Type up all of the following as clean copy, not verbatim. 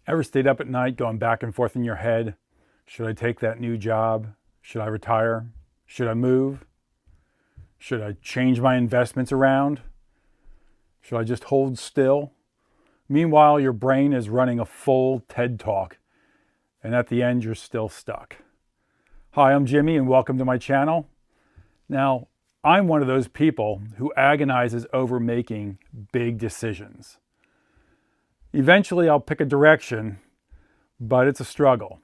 Ever stayed up at night going back and forth in your head? Should I take that new job? Should I retire? Should I move? Should I change my investments around? Should I just hold still? Meanwhile, your brain is running a full TED Talk, and at the end, you're still stuck. Hi, I'm Jimmy, and welcome to my channel. Now, I'm one of those people who agonizes over making big decisions. Eventually, I'll pick a direction, but it's a struggle.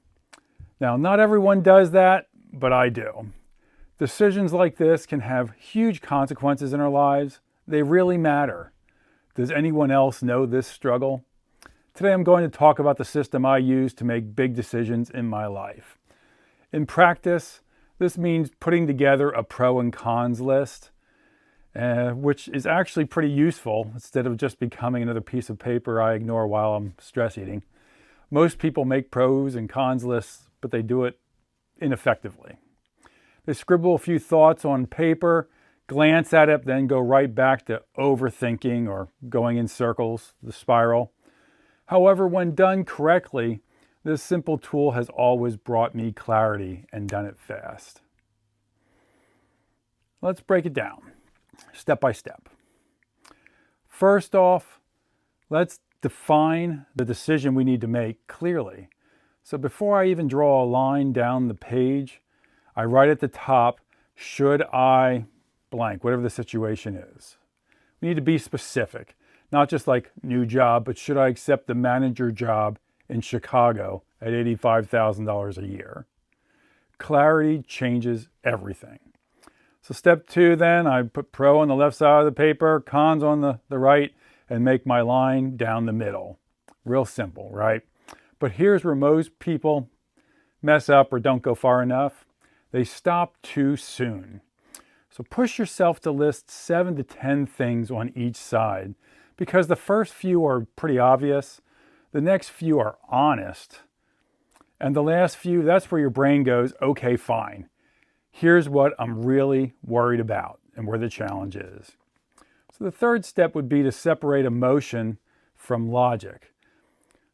Now, not everyone does that, but I do. Decisions like this can have huge consequences in our lives. They really matter. Does anyone else know this struggle? Today, I'm going to talk about the system I use to make big decisions in my life. In practice, this means putting together a pro and cons list, which is actually pretty useful instead of just becoming another piece of paper I ignore while I'm stress eating. Most people make pros and cons lists, but they do it ineffectively. They scribble a few thoughts on paper, glance at it, then go right back to overthinking or going in circles, the spiral. However, when done correctly, this simple tool has always brought me clarity and done it fast. Let's break it down, step by step. First off, let's define the decision we need to make clearly. So before I even draw a line down the page, I write at the top, should I blank, whatever the situation is. We need to be specific, not just like new job, but should I accept the manager job in Chicago at $85,000 a year? Clarity changes everything. So step 2 then, I put pro on the left side of the paper, cons on the right, and make my line down the middle. Real simple, right? But here's where most people mess up or don't go far enough. They stop too soon. So push yourself to list 7 to 10 things on each side, because the first few are pretty obvious. The next few are honest. And the last few, that's where your brain goes, okay, fine. Here's what I'm really worried about and where the challenge is. So the third step would be to separate emotion from logic.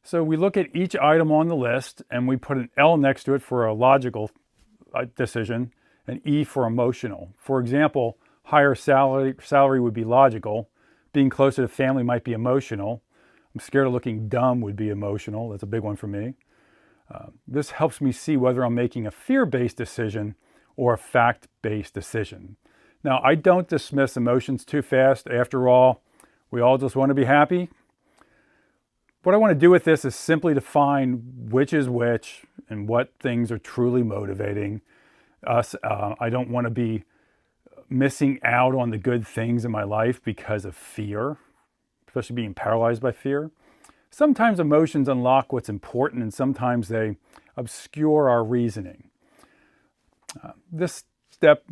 So we look at each item on the list and we put an L next to it for a logical decision, and E for emotional. For example, higher salary would be logical. Being closer to family might be emotional. I'm scared of looking dumb would be emotional. That's a big one for me. This helps me see whether I'm making a fear-based decision or a fact-based decision. Now, I don't dismiss emotions too fast. After all, we all just want to be happy. What I want to do with this is simply define which is which and what things are truly motivating us. I don't want to be missing out on the good things in my life because of fear, especially being paralyzed by fear. Sometimes emotions unlock what's important, and sometimes they obscure our reasoning. This step,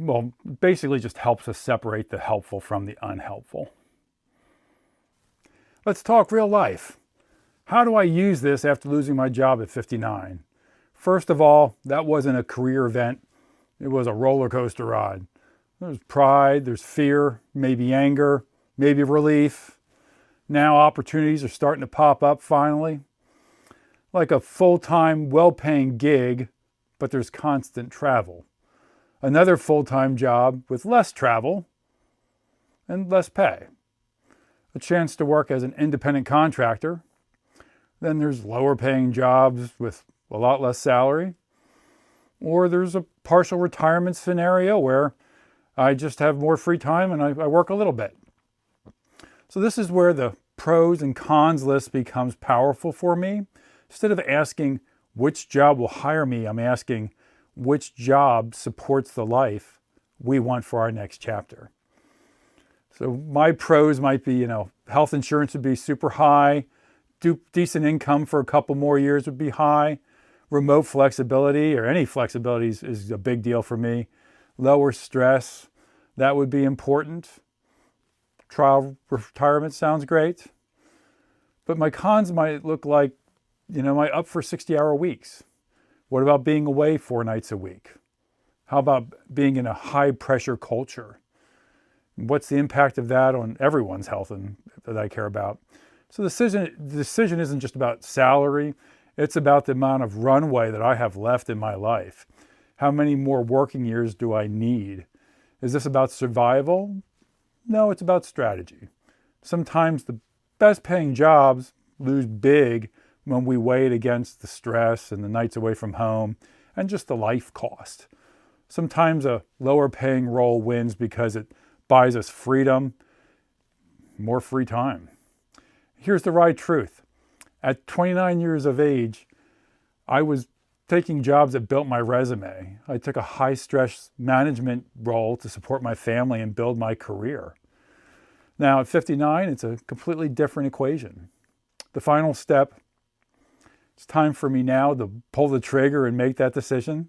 basically just helps us separate the helpful from the unhelpful. Let's talk real life. How do I use this after losing my job at 59? First of all, that wasn't a career event. It was a roller coaster ride. There's pride, there's fear, maybe anger, maybe relief. Now opportunities are starting to pop up finally. Like a full-time, well-paying gig, but there's constant travel. Another full-time job with less travel and less pay. A chance to work as an independent contractor. Then there's lower paying jobs with a lot less salary. Or there's a partial retirement scenario where I just have more free time and I work a little bit. So this is where the pros and cons list becomes powerful for me. Instead of asking which job will hire me, I'm asking which job supports the life we want for our next chapter. So my pros might be, health insurance would be super high. Decent income for a couple more years would be high. Remote flexibility, or any flexibility, is a big deal for me. Lower stress, that would be important. Trial retirement sounds great. But my cons might look like, my up for 60-hour weeks. What about being away 4 nights a week? How about being in a high-pressure culture? What's the impact of that on everyone's health and that I care about? So the decision isn't just about salary, it's about the amount of runway that I have left in my life. How many more working years do I need? Is this about survival? No, it's about strategy. Sometimes the best paying jobs lose big when we weigh it against the stress and the nights away from home and just the life cost. Sometimes a lower paying role wins because it buys us freedom, more free time. Here's the right truth. At 29 years of age, I was taking jobs that built my resume. I took a high stress management role to support my family and build my career. Now at 59, it's a completely different equation. The final step, it's time for me now to pull the trigger and make that decision.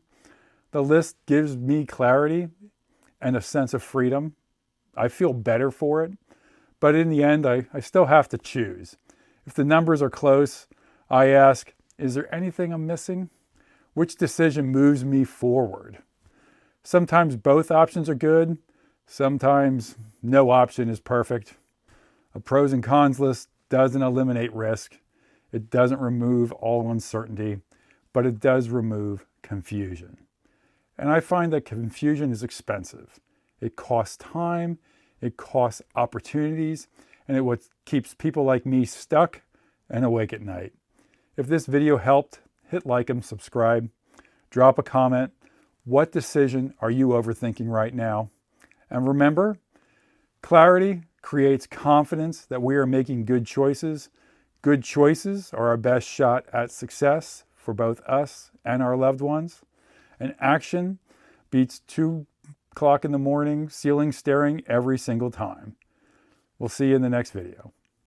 The list gives me clarity and a sense of freedom. I feel better for it, but in the end, I still have to choose. If the numbers are close, I ask, is there anything I'm missing? Which decision moves me forward? Sometimes both options are good. Sometimes no option is perfect. A pros and cons list doesn't eliminate risk. It doesn't remove all uncertainty, but it does remove confusion. And I find that confusion is expensive. It costs time, it costs opportunities, and it what keeps people like me stuck and awake at night. If this video helped, hit like and subscribe. Drop a comment. What decision are you overthinking right now? And remember, clarity creates confidence that we are making good choices. Good choices are our best shot at success for both us and our loved ones. And action beats 2 o'clock in the morning, ceiling staring every single time. We'll see you in the next video.